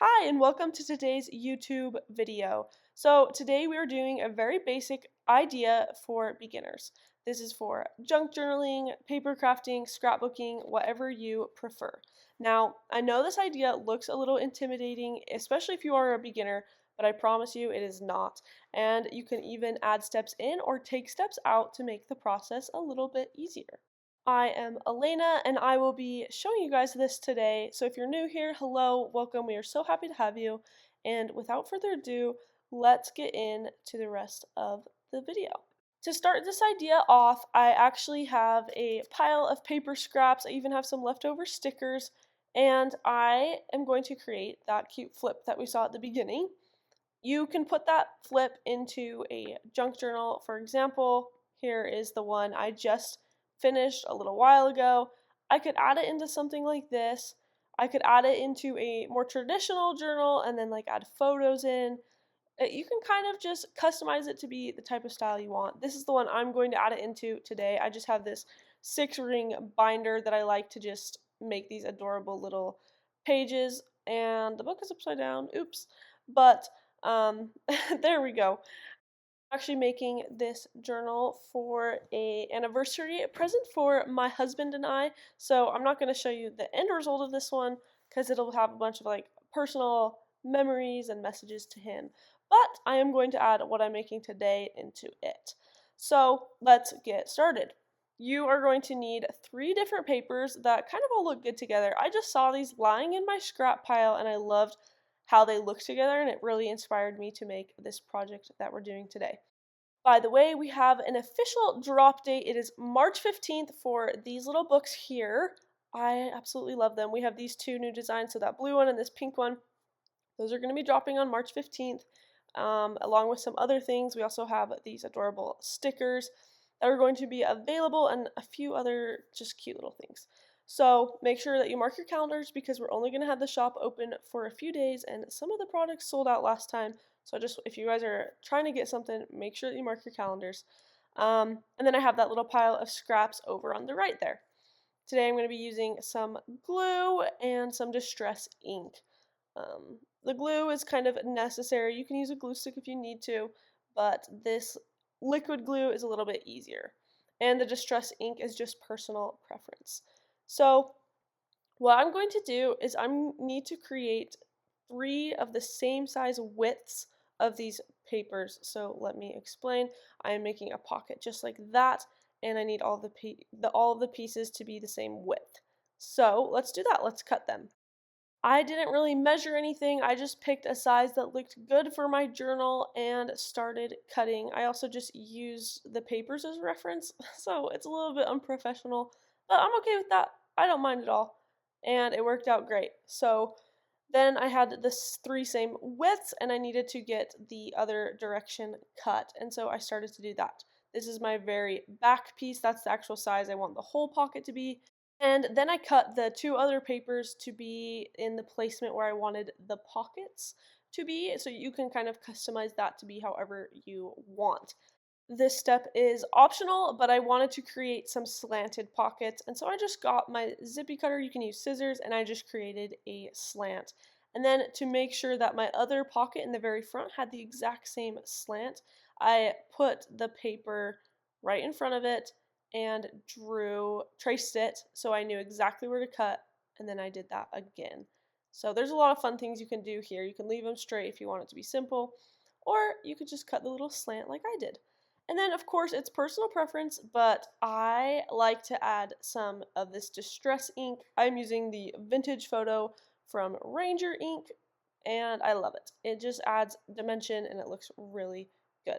Hi, and welcome to today's YouTube video. So today we are doing a very basic idea for beginners. This is for junk journaling, paper crafting, scrapbooking, whatever you prefer. Now, I know this idea looks a little intimidating, especially if you are a beginner, but I promise you it is not. And you can even add steps in or take steps out to make the process a little bit easier. I am Elena and I will be showing you guys this today. So if you're new here, hello, welcome. We are so happy to have you. And without further ado, let's get into the rest of the video. To start this idea off, I actually have a pile of paper scraps. I even have some leftover stickers, and I am going to create that cute flip that we saw at the beginning. You can put that flip into a junk journal. For example, here is the one I just finished a little while ago. I could add it into something like this. I could add it into a more traditional journal and then like add photos in. You can kind of just customize it to be the type of style you want. This is the one I'm going to add it into today. I just have this 6-ring binder that I like to just make these adorable little pages, and the book is upside down. Oops. But there we go. I'm actually making this journal for a anniversary present for my husband and I. So I'm not going to show you the end result of this one because it'll have a bunch of like personal memories and messages to him. But I am going to add what I'm making today into it. So let's get started. You are going to need 3 different papers that kind of all look good together. I just saw these lying in my scrap pile and I loved how they look together, and it really inspired me to make this project that we're doing today. By the way, we have an official drop date. It is March 15th for these little books here. I absolutely love them. We have these 2 new designs, so that blue one and this pink one. Those are going to be dropping on March 15th, along with some other things. We also have these adorable stickers that are going to be available and a few other just cute little things. So make sure that you mark your calendars because we're only going to have the shop open for a few days, and some of the products sold out last time. So just if you guys are trying to get something, make sure that you mark your calendars. And then I have that little pile of scraps over on the right there. Today I'm going to be using some glue and some distress ink. The glue is kind of necessary. You can use a glue stick if you need to, but this liquid glue is a little bit easier. And the distress ink is just personal preference. So what I'm going to do is I need to create 3 of the same size widths of these papers. So let me explain. I am making a pocket just like that, and I need all of the pieces to be the same width. So let's do that. Let's cut them. I didn't really measure anything. I just picked a size that looked good for my journal and started cutting. I also just use the papers as reference, so it's a little bit unprofessional, but I'm okay with that. I don't mind at all. And it worked out great. So then I had this 3 same widths and I needed to get the other direction cut. And so I started to do that. This is my very back piece. That's the actual size I want the whole pocket to be. And then I cut the 2 other papers to be in the placement where I wanted the pockets to be, so you can kind of customize that to be however you want. This step is optional, but I wanted to create some slanted pockets, and so I just got my zippy cutter. You can use scissors, and I just created a slant. And then to make sure that my other pocket in the very front had the exact same slant, I put the paper right in front of it and traced it so I knew exactly where to cut, and then I did that again. So there's a lot of fun things you can do here. You can leave them straight if you want it to be simple, or you could just cut the little slant like I did. And then, of course, it's personal preference, but I like to add some of this distress ink. I'm using the Vintage Photo from Ranger ink, and I love it. It just adds dimension, and it looks really good.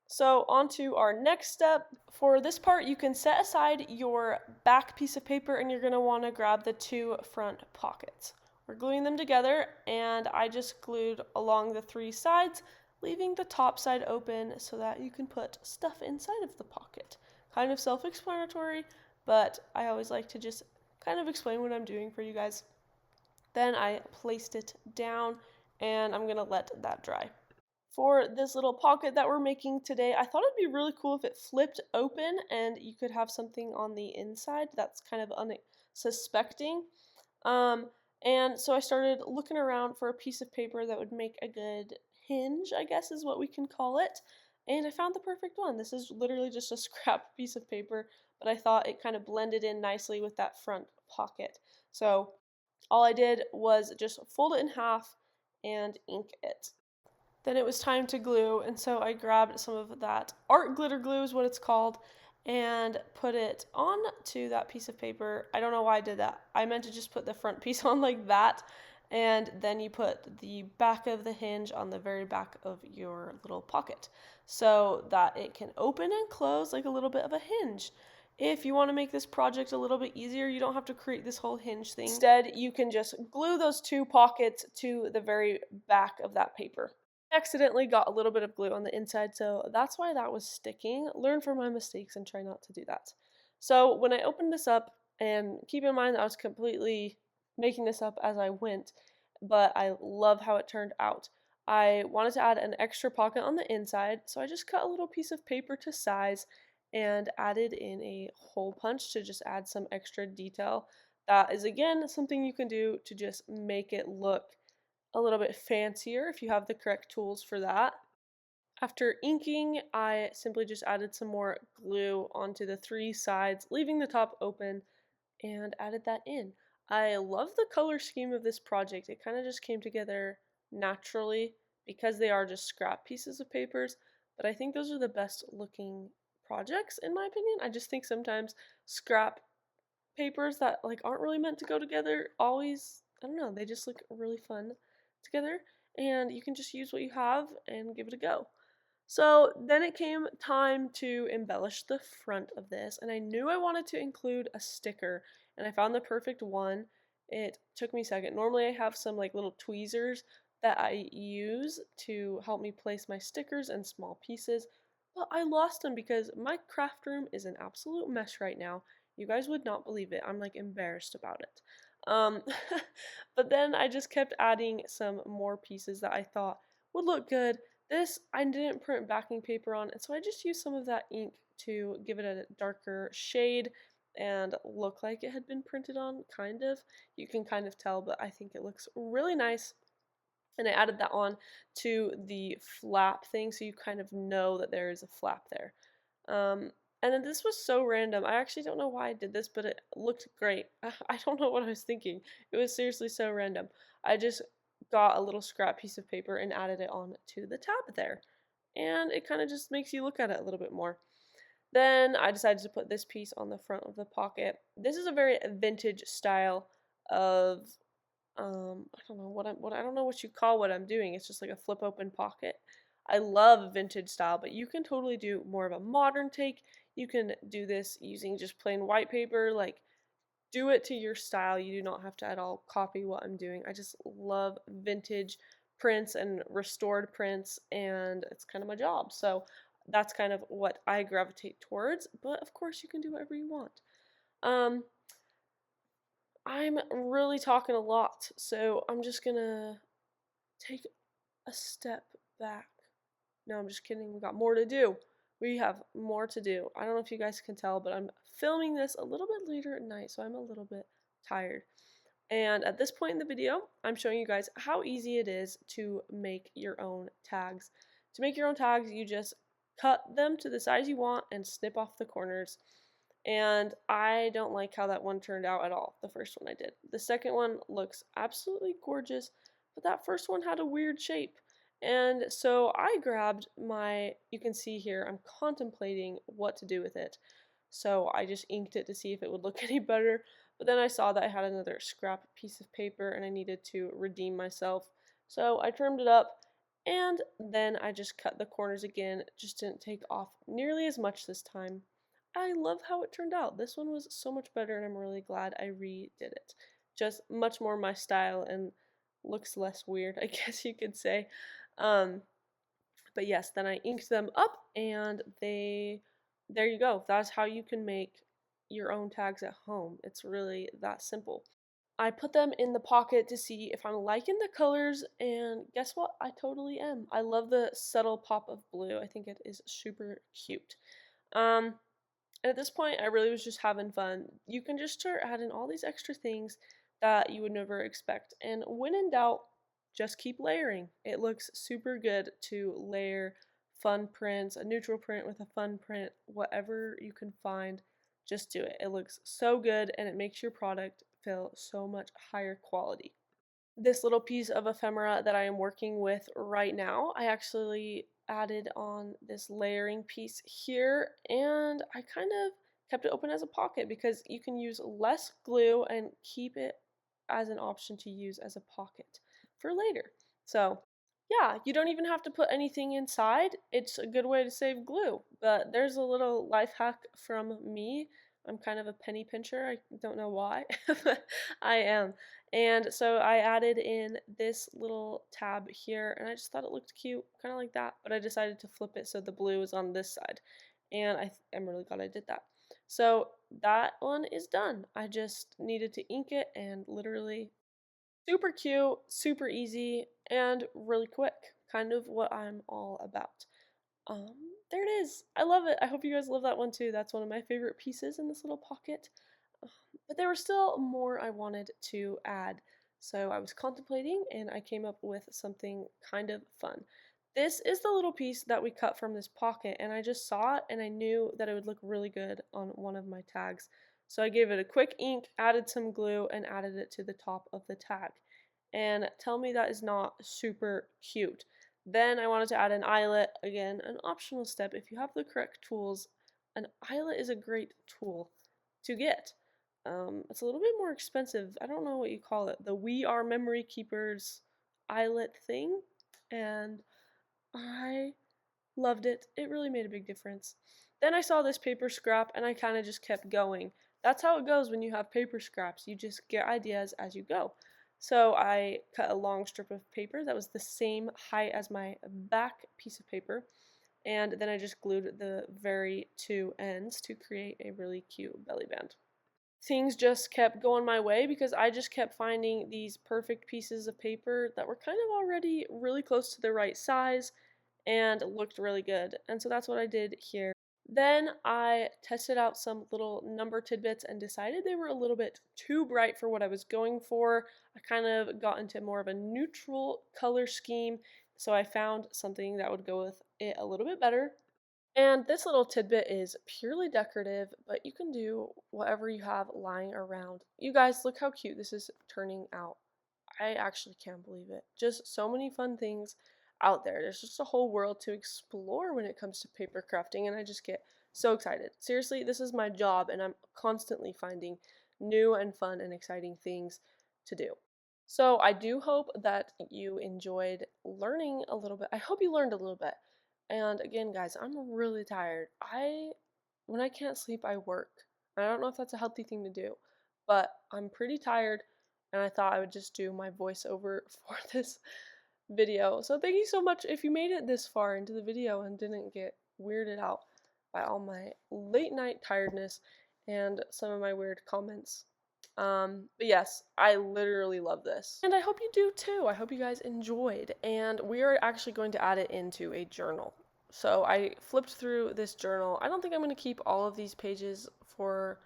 So on to our next step. For this part, you can set aside your back piece of paper, and you're going to want to grab the 2 front pockets. We're gluing them together, and I just glued along the 3 sides, leaving the top side open so that you can put stuff inside of the pocket. Kind of self-explanatory, but I always like to just kind of explain what I'm doing for you guys. Then I placed it down, and I'm going to let that dry. For this little pocket that we're making today, I thought it'd be really cool if it flipped open and you could have something on the inside that's kind of unsuspecting. And so I started looking around for a piece of paper that would make a good hinge, I guess is what we can call it. And I found the perfect one. This is literally just a scrap piece of paper, but I thought it kind of blended in nicely with that front pocket. So all I did was just fold it in half and ink it. Then it was time to glue, and so I grabbed some of that art glitter glue is what it's called, and put it on to that piece of paper. I don't know why I did that. I meant to just put the front piece on like that, and then you put the back of the hinge on the very back of your little pocket so that it can open and close like a little bit of a hinge. If you want to make this project a little bit easier, you don't have to create this whole hinge thing. Instead, you can just glue those two pockets to the very back of that paper. Accidentally got a little bit of glue on the inside, so that's why that was sticking. Learn from my mistakes and try not to do that. So when I opened this up, and keep in mind that I was completely making this up as I went, but I love how it turned out. I wanted to add an extra pocket on the inside, so I just cut a little piece of paper to size and added in a hole punch to just add some extra detail. That is again something you can do to just make it look a little bit fancier if you have the correct tools for that. After inking, I simply just added some more glue onto the three sides, leaving the top open, and added that in. I love the color scheme of this project. It kind of just came together naturally because they are just scrap pieces of papers, but I think those are the best looking projects in my opinion. I just think sometimes scrap papers that like aren't really meant to go together always, I don't know, they just look really fun together, and you can just use what you have and give it a go. So then it came time to embellish the front of this, and I knew I wanted to include a sticker, and I found the perfect one. It took me a second. Normally I have some like little tweezers that I use to help me place my stickers and small pieces, but I lost them because my craft room is an absolute mess right now. You guys would not believe it. I'm like embarrassed about it. Um, but then I just kept adding some more pieces that I thought would look good. This I didn't print backing paper on, and so I just used some of that ink to give it a darker shade and look like it had been printed on, kind of. You can kind of tell, but I think it looks really nice. And I added that on to the flap thing so you kind of know that there is a flap there. Um, and then this was so random. I actually don't know why I did this, but it looked great. I don't know what I was thinking. It was seriously so random. I just got a little scrap piece of paper and added it on to the tab there. And it kind of just makes you look at it a little bit more. Then I decided to put this piece on the front of the pocket. This is a very vintage style of I don't know what I don't know what you call what I'm doing. It's just like a flip open pocket. I love vintage style, but you can totally do more of a modern take. You can do this using just plain white paper, like do it to your style. You do not have to at all copy what I'm doing. I just love vintage prints and restored prints, and it's kind of my job. So that's kind of what I gravitate towards, but of course you can do whatever you want. Um, I'm really talking a lot, so I'm just gonna take a step back. No, I'm just kidding. We got more to do. We have more to do. I don't know if you guys can tell, but I'm filming this a little bit later at night, so I'm a little bit tired. And at this point in the video, I'm showing you guys how easy it is to make your own tags. To make your own tags, you just cut them to the size you want and snip off the corners. And I don't like how that one turned out at all, the first one I did. The second one looks absolutely gorgeous, but that first one had a weird shape. And so I grabbed my, you can see here, I'm contemplating what to do with it. So I just inked it to see if it would look any better. But then I saw that I had another scrap piece of paper and I needed to redeem myself. So I trimmed it up and then I just cut the corners again. It just didn't take off nearly as much this time. I love how it turned out. This one was so much better and I'm really glad I redid it. Just much more my style and looks less weird, I guess you could say. Um, but yes, then I inked them up and there you go. That's how you can make your own tags at home. It's really that simple. I put them in the pocket to see if I'm liking the colors, and guess what? I totally am. I love the subtle pop of blue. I think it is super cute. Um, and at this point, I really was just having fun. You can just start adding all these extra things, that you would never expect. And when in doubt, just keep layering. It looks super good to layer fun prints, a neutral print with a fun print, whatever you can find, just do it. It looks so good and it makes your product feel so much higher quality. This little piece of ephemera that I am working with right now, I actually added on this layering piece here, and I kind of kept it open as a pocket because you can use less glue and keep it as an option to use as a pocket for later. So yeah, you don't even have to put anything inside. It's a good way to save glue. But there's a little life hack from me. I'm kind of a penny pincher. I don't know why, but I am. And so I added in this little tab here, and I just thought it looked cute, kind of like that. But I decided to flip it so the blue is on this side. And I'm really glad I did that. So that one is done. I just needed to ink it, and literally super cute, super easy, and really quick. Kind of what I'm all about. Um, there it is. I love it. I hope you guys love that one too. That's one of my favorite pieces in this little pocket. Um, but there was still more I wanted to add. So I was contemplating and I came up with something kind of fun. This is the little piece that we cut from this pocket, and I just saw it and I knew that it would look really good on one of my tags. So I gave it a quick ink, added some glue, and added it to the top of the tag. And tell me that is not super cute. Then I wanted to add an eyelet, again, an optional step. If you have the correct tools, an eyelet is a great tool to get. It's a little bit more expensive. I don't know what you call it. The We Are Memory Keepers eyelet thing. And I loved it. It really made a big difference. Then I saw this paper scrap and I kind of just kept going. That's how it goes when you have paper scraps. You just get ideas as you go. So I cut a long strip of paper that was the same height as my back piece of paper. And then I just glued the very two ends to create a really cute belly band. Things just kept going my way because I just kept finding these perfect pieces of paper that were kind of already really close to the right size and looked really good. And so that's what I did here. Then I tested out some little number tidbits and decided they were a little bit too bright for what I was going for. I kind of got into more of a neutral color scheme, so I found something that would go with it a little bit better. And this little tidbit is purely decorative, but you can do whatever you have lying around. You guys, look how cute this is turning out. I actually can't believe it. Just so many fun things out there. There's just a whole world to explore when it comes to paper crafting, and I just get so excited. Seriously, this is my job, and I'm constantly finding new and fun and exciting things to do. So I do hope that you enjoyed learning a little bit. I hope you learned a little bit. And again, guys, I'm really tired. When I can't sleep, I work. I don't know if that's a healthy thing to do, but I'm pretty tired and I thought I would just do my voiceover for this video. So thank you so much if you made it this far into the video and didn't get weirded out by all my late night tiredness and some of my weird comments. But yes, I literally love this. And I hope you do too. I hope you guys enjoyed. And we are actually going to add it into a journal. So I flipped through this journal. I don't think I'm going to keep all of these pages for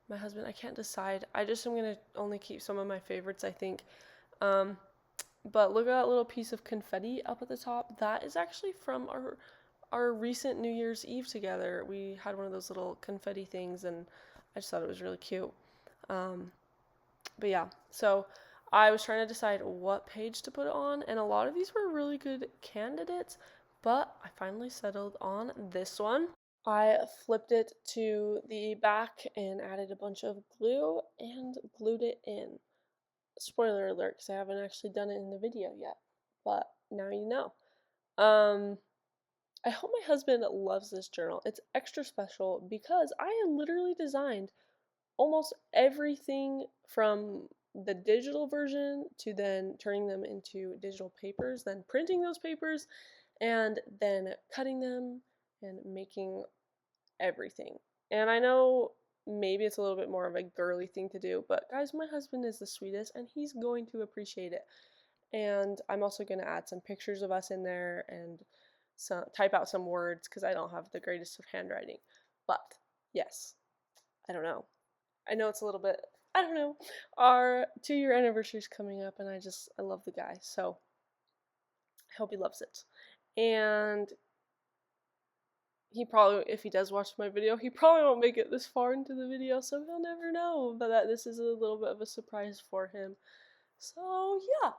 my husband. I can't decide. I just am going to only keep some of my favorites, I think. But look at that little piece of confetti up at the top. That is actually from our recent New Year's Eve together. We had one of those little confetti things, and I just thought it was really cute. But yeah, so I was trying to decide what page to put it on, and a lot of these were really good candidates, but I finally settled on this one. I flipped it to the back and added a bunch of glue and glued it in. Spoiler alert, because I haven't actually done it in the video yet, but now you know. I hope my husband loves this journal. It's extra special because I literally designed almost everything from the digital version to then turning them into digital papers, then printing those papers, and then cutting them and making everything. And I know maybe it's a little bit more of a girly thing to do, but guys, my husband is the sweetest and he's going to appreciate it. And I'm also going to add some pictures of us in there and type out some words because I don't have the greatest of handwriting. But yes, I don't know. I know it's a little bit I don't know. Our 2-year anniversary is coming up, and I love the guy, so I hope he loves it. And he probably, if he does watch my video, he probably won't make it this far into the video, so he'll never know. But that this is a little bit of a surprise for him. So yeah.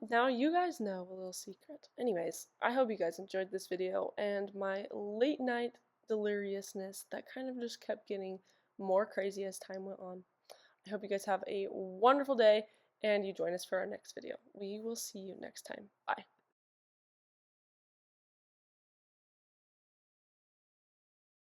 Now you guys know a little secret. Anyways, I hope you guys enjoyed this video and my late night deliriousness that kind of just kept getting more crazy as time went on. I hope you guys have a wonderful day and you join us for our next video. We will see you next time. Bye.